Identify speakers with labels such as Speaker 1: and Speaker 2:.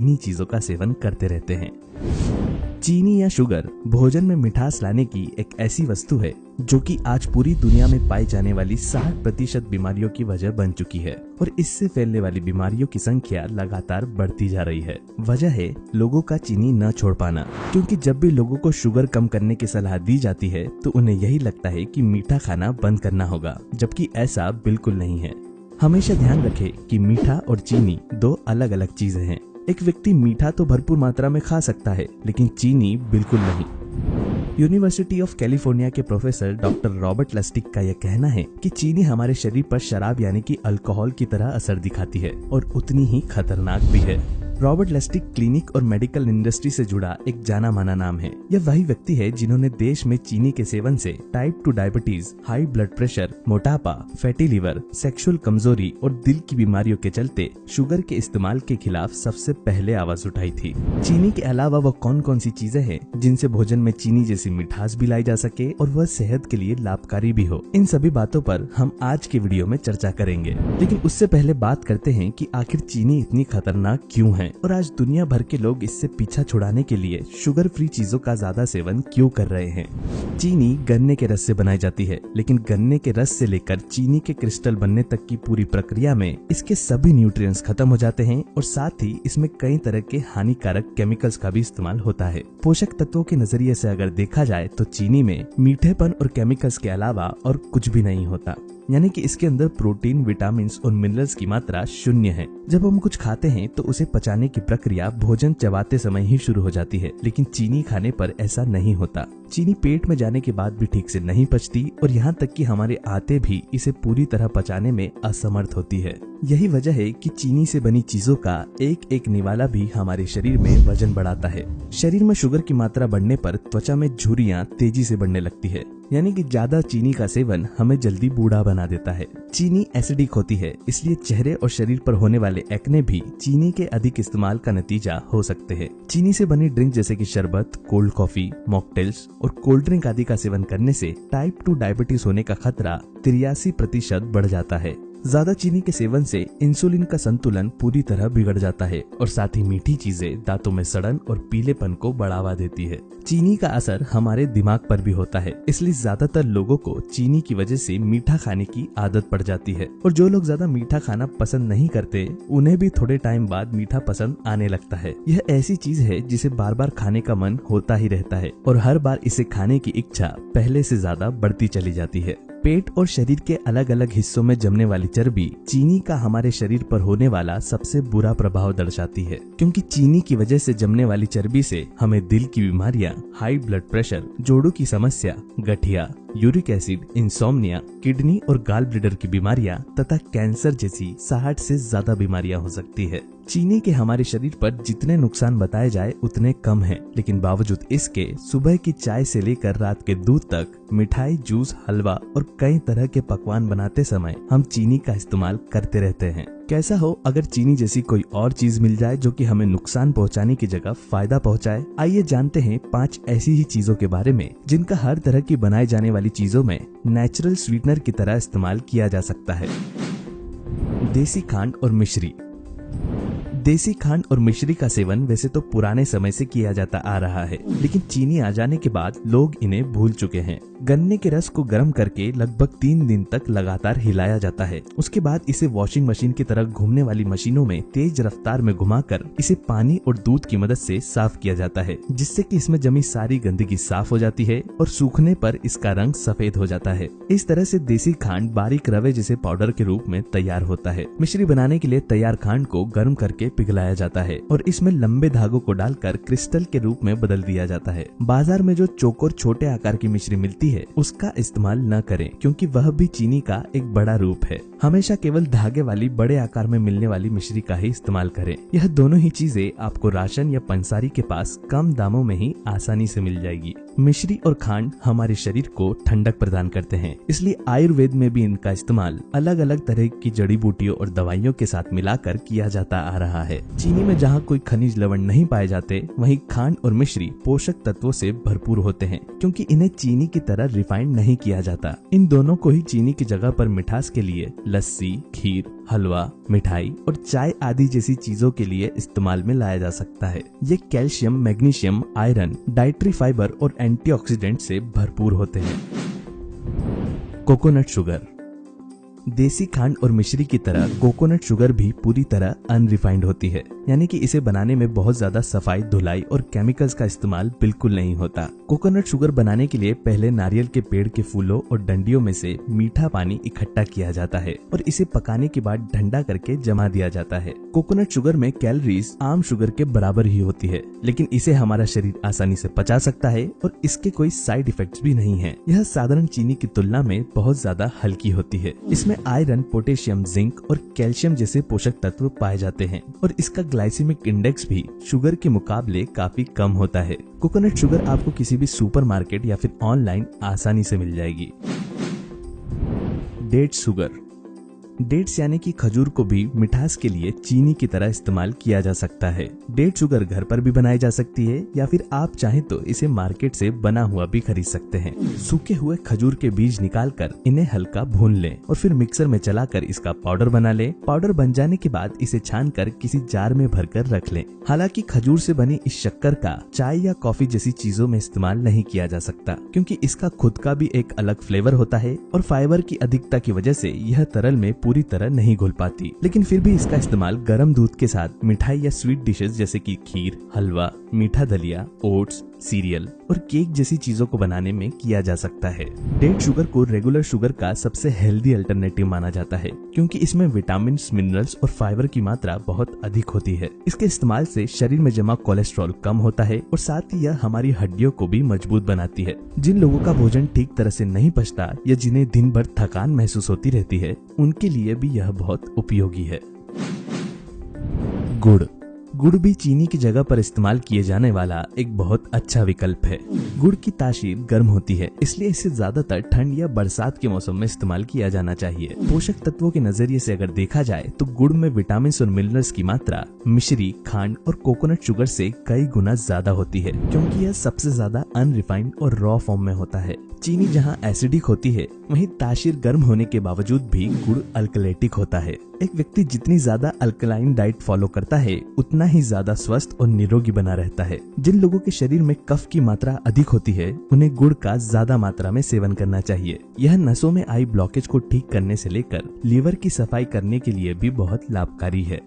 Speaker 1: इन्हीं चीजों का सेवन करते रहते हैं। चीनी या शुगर भोजन में मिठास लाने की एक ऐसी वस्तु है जो कि आज पूरी दुनिया में पाई जाने वाली 60% बीमारियों की वजह बन चुकी है और इससे फैलने वाली बीमारियों की संख्या लगातार बढ़ती जा रही है। वजह है लोगों का चीनी न छोड़ पाना, क्योंकि जब भी लोगों को शुगर कम करने की सलाह दी जाती है तो उन्हें यही लगता है कि मीठा खाना बंद करना होगा, जबकि ऐसा बिल्कुल नहीं है। हमेशा ध्यान रखें कि मीठा और चीनी दो अलग अलग चीजें हैं। एक व्यक्ति मीठा तो भरपूर मात्रा में खा सकता है, लेकिन चीनी बिल्कुल नहीं। यूनिवर्सिटी ऑफ कैलिफोर्निया के प्रोफेसर डॉक्टर रॉबर्ट लस्टिक का यह कहना है कि चीनी हमारे शरीर पर शराब यानी कि अल्कोहल की तरह असर दिखाती है और उतनी ही खतरनाक भी है। रॉबर्ट लस्टिक क्लिनिक और मेडिकल इंडस्ट्री से जुड़ा एक जाना माना नाम है। यह वही व्यक्ति है जिन्होंने देश में चीनी के सेवन से type 2 diabetes, high blood pressure, मोटापा, फैटी लिवर, सेक्सुअल कमजोरी और दिल की बीमारियों के चलते शुगर के इस्तेमाल के खिलाफ सबसे पहले आवाज उठाई थी। चीनी के अलावा वह कौन कौन सी चीजें हैं जिनसे भोजन में चीनी जैसी मिठास भी लाई जा सके और वह सेहत के लिए लाभकारी भी हो, इन सभी बातों पर हम आज के वीडियो में चर्चा करेंगे। लेकिन उससे पहले बात करते हैं कि आखिर चीनी इतनी खतरनाक क्यों है और आज दुनिया भर के लोग इससे पीछा छुड़ाने के लिए शुगर फ्री चीजों का ज्यादा सेवन क्यों कर रहे हैं। चीनी गन्ने के रस से बनाई जाती है, लेकिन गन्ने के रस से लेकर चीनी के क्रिस्टल बनने तक की पूरी प्रक्रिया में इसके सभी न्यूट्रिएंट्स खत्म हो जाते हैं और साथ ही इसमें कई तरह के हानिकारक केमिकल्स का भी इस्तेमाल होता है। पोषक तत्वों के नजरिए से अगर देखा जाए तो चीनी में मीठेपन और केमिकल्स के अलावा और कुछ भी नहीं होता, यानी कि इसके अंदर प्रोटीन, विटामिन और मिनरल्स की मात्रा शून्य है। जब हम कुछ खाते हैं तो उसे पचाने की प्रक्रिया भोजन चबाते समय ही शुरू हो जाती है, लेकिन चीनी खाने पर ऐसा नहीं होता। चीनी पेट में जाने के बाद भी ठीक से नहीं पचती और यहाँ तक कि हमारे आंतें भी इसे पूरी तरह पचाने में असमर्थ होती है। यही वजह है कि चीनी से बनी चीजों का एक एक निवाला भी हमारे शरीर में वजन बढ़ाता है। शरीर में शुगर की मात्रा बढ़ने पर त्वचा में झुर्रियां तेजी से बढ़ने लगती है, यानी कि ज्यादा चीनी का सेवन हमें जल्दी बूढ़ा बना देता है। चीनी एसिडिक होती है, इसलिए चेहरे और शरीर पर होने वाले एक्ने भी चीनी के अधिक इस्तेमाल का नतीजा हो सकते हैं। चीनी से बनी ड्रिंक जैसे कि शरबत, कोल्ड कॉफी, मॉकटेल्स और कोल्ड ड्रिंक आदि का सेवन करने से टाइप 2 डायबिटीज होने का खतरा 83% बढ़ जाता है। ज्यादा चीनी के सेवन से इंसुलिन का संतुलन पूरी तरह बिगड़ जाता है और साथ ही मीठी चीजें दांतों में सड़न और पीलेपन को बढ़ावा देती है। चीनी का असर हमारे दिमाग पर भी होता है, इसलिए ज्यादातर लोगों को चीनी की वजह से मीठा खाने की आदत पड़ जाती है और जो लोग ज्यादा मीठा खाना पसंद नहीं करते उन्हें भी थोड़े टाइम बाद मीठा पसंद आने लगता है। यह ऐसी चीज है जिसे बार बार खाने का मन होता ही रहता है और हर बार इसे खाने की इच्छा पहले से ज्यादा बढ़ती चली जाती है। पेट और शरीर के अलग अलग हिस्सों में जमने वाली चर्बी चीनी का हमारे शरीर पर होने वाला सबसे बुरा प्रभाव दर्शाती है, क्योंकि चीनी की वजह से जमने वाली चर्बी से हमें दिल की बीमारियां, हाई ब्लड प्रेशर, जोड़ों की समस्या, गठिया, यूरिक एसिड, इंसोम्निया, किडनी और गाल ब्लैडर की बीमारियां तथा कैंसर जैसी 60 से ज्यादा बीमारियां हो सकती है। चीनी के हमारे शरीर पर जितने नुकसान बताए जाए उतने कम हैं, लेकिन बावजूद इसके सुबह की चाय से लेकर रात के दूध तक मिठाई, जूस, हलवा और कई तरह के पकवान बनाते समय हम चीनी का इस्तेमाल करते रहते हैं। कैसा हो अगर चीनी जैसी कोई और चीज मिल जाए जो कि हमें नुकसान पहुंचाने की जगह फायदा पहुंचाए। आइए जानते हैं 5 ऐसी ही चीजों के बारे में जिनका हर तरह की बनाई जाने वाली चीजों में नेचुरल स्वीटनर की तरह इस्तेमाल किया जा सकता है। देसी खांड और मिश्री। देसी खांड और मिश्री का सेवन वैसे तो पुराने समय से किया जाता आ रहा है, लेकिन चीनी आ जाने के बाद लोग इन्हें भूल चुके हैं। गन्ने के रस को गर्म करके लगभग 3 दिन तक लगातार हिलाया जाता है। उसके बाद इसे वॉशिंग मशीन की तरह घूमने वाली मशीनों में तेज रफ्तार में घुमाकर इसे पानी और दूध की मदद से साफ किया जाता है, जिससे कि इसमें जमी सारी गंदगी साफ हो जाती है और सूखने पर इसका रंग सफेद हो जाता है। इस तरह से देसी खांड बारीक रवे जैसे पाउडर के रूप में तैयार होता है। मिश्री बनाने के लिए तैयार खांड को गर्म करके पिघलाया जाता है और इसमें लंबे धागों को डालकर क्रिस्टल के रूप में बदल दिया जाता है। बाजार में जो चौकोर छोटे आकार की मिश्री मिलती है उसका इस्तेमाल न करें, क्योंकि वह भी चीनी का एक बड़ा रूप है। हमेशा केवल धागे वाली बड़े आकार में मिलने वाली मिश्री का ही इस्तेमाल करें। यह दोनों ही चीजें आपको राशन या पंसारी के पास कम दामों में ही आसानी से मिल जाएगी। मिश्री और खांड हमारे शरीर को ठंडक प्रदान करते हैं, इसलिए आयुर्वेद में भी इनका इस्तेमाल अलग अलग तरह की जड़ी बूटियों और दवाइयों के साथ मिलाकर किया जाता आ रहा है। चीनी में जहाँ कोई खनिज लवण नहीं पाए जाते, वहीं खांड और मिश्री पोषक तत्वों से भरपूर होते हैं, क्योंकि इन्हें चीनी की तरह रिफाइंड नहीं किया जाता। इन दोनों को ही चीनी की जगह पर मिठास के लिए लस्सी, खीर, हलवा, मिठाई और चाय आदि जैसी चीजों के लिए इस्तेमाल में लाया जा सकता है। ये calcium, magnesium, iron, dietary fibre और एंटीऑक्सीडेंट से भरपूर होते हैं। Coconut sugar. देसी खांड और मिश्री की तरह कोकोनट शुगर भी पूरी तरह अनरिफाइंड होती है, यानी कि इसे बनाने में बहुत ज्यादा सफाई, धुलाई और केमिकल्स का इस्तेमाल बिल्कुल नहीं होता। कोकोनट शुगर बनाने के लिए पहले नारियल के पेड़ के फूलों और डंडियों में से मीठा पानी इकट्ठा किया जाता है और इसे पकाने के बाद ठंडा करके जमा दिया जाता है। कोकोनट शुगर में कैलोरीज आम शुगर के बराबर ही होती है, लेकिन इसे हमारा शरीर आसानी से पचा सकता है और इसके कोई साइड इफेक्ट्स भी नहीं है। यह साधारण चीनी की तुलना में बहुत ज्यादा हल्की होती है। इसमें आयरन, पोटेशियम, जिंक और कैल्शियम जैसे पोषक तत्व पाए जाते हैं और इसका ग्लाइसेमिक इंडेक्स भी शुगर के मुकाबले काफी कम होता है। कोकोनट शुगर आपको किसी भी सुपरमार्केट या फिर ऑनलाइन आसानी से मिल जाएगी। Date sugar. डेट्स यानी कि खजूर को भी मिठास के लिए चीनी की तरह इस्तेमाल किया जा सकता है। डेट शुगर घर पर भी बनाई जा सकती है या फिर आप चाहें तो इसे मार्केट से बना हुआ भी खरीद सकते हैं। सूखे हुए खजूर के बीज निकालकर इन्हें हल्का भून लें और फिर मिक्सर में चलाकर इसका पाउडर बना लें। पाउडर बन जाने के बाद इसे छानकर किसी जार में भरकर रख लें। हालांकि खजूर से बनी इस शक्कर का चाय या कॉफी जैसी चीजों में इस्तेमाल नहीं किया जा सकता, क्योंकि इसका खुद का भी एक अलग फ्लेवर होता है और फाइबर की अधिकता की वजह से यह तरल में पूरी तरह नहीं घुल पाती। लेकिन फिर भी इसका इस्तेमाल गर्म दूध के साथ मिठाई या स्वीट डिशेस जैसे कि खीर, हलवा, मीठा दलिया, ओट्स, सीरियल और केक जैसी चीजों को बनाने में किया जा सकता है। डेट शुगर को रेगुलर शुगर का सबसे हेल्दी अल्टरनेटिव माना जाता है, क्योंकि इसमें विटामिन, मिनरल्स और फाइबर की मात्रा बहुत अधिक होती है। इसके इस्तेमाल से शरीर में जमा कोलेस्ट्रॉल कम होता है और साथ ही यह हमारी हड्डियों को भी मजबूत बनाती है। जिन लोगों का भोजन ठीक तरह से नहीं पचता या जिन्हें दिन भर थकान महसूस होती रहती है, उनके लिए भी यह बहुत उपयोगी है। गुड़। गुड़ भी चीनी की जगह पर इस्तेमाल किए जाने वाला एक बहुत अच्छा विकल्प है। गुड़ की तासीर गर्म होती है, इसलिए इसे ज्यादातर ठंड या बरसात के मौसम में इस्तेमाल किया जाना चाहिए। पोषक तत्वों के नजरिए से अगर देखा जाए तो गुड़ में विटामिन और मिनरल्स की मात्रा मिश्री, खांड और कोकोनट शुगर से कई गुना ज्यादा होती है, क्योंकि यह सबसे ज्यादा अनरिफाइंड और रॉ फॉर्म में होता है। चीनी जहाँ एसिडिक होती है, वहीं तासीर गर्म होने के बावजूद भी गुड़ अल्कलेटिक होता है। एक व्यक्ति जितनी ज्यादा अल्कलाइन डाइट फॉलो करता है, उतना ही ज्यादा स्वस्थ और निरोगी बना रहता है। जिन लोगों के शरीर में कफ की मात्रा अधिक होती है, उन्हें गुड़ का ज्यादा मात्रा में सेवन करना चाहिए। यह नसों में आई ब्लॉकेज को ठीक करने से लेकर लीवर की सफाई करने के लिए भी बहुत लाभकारी है।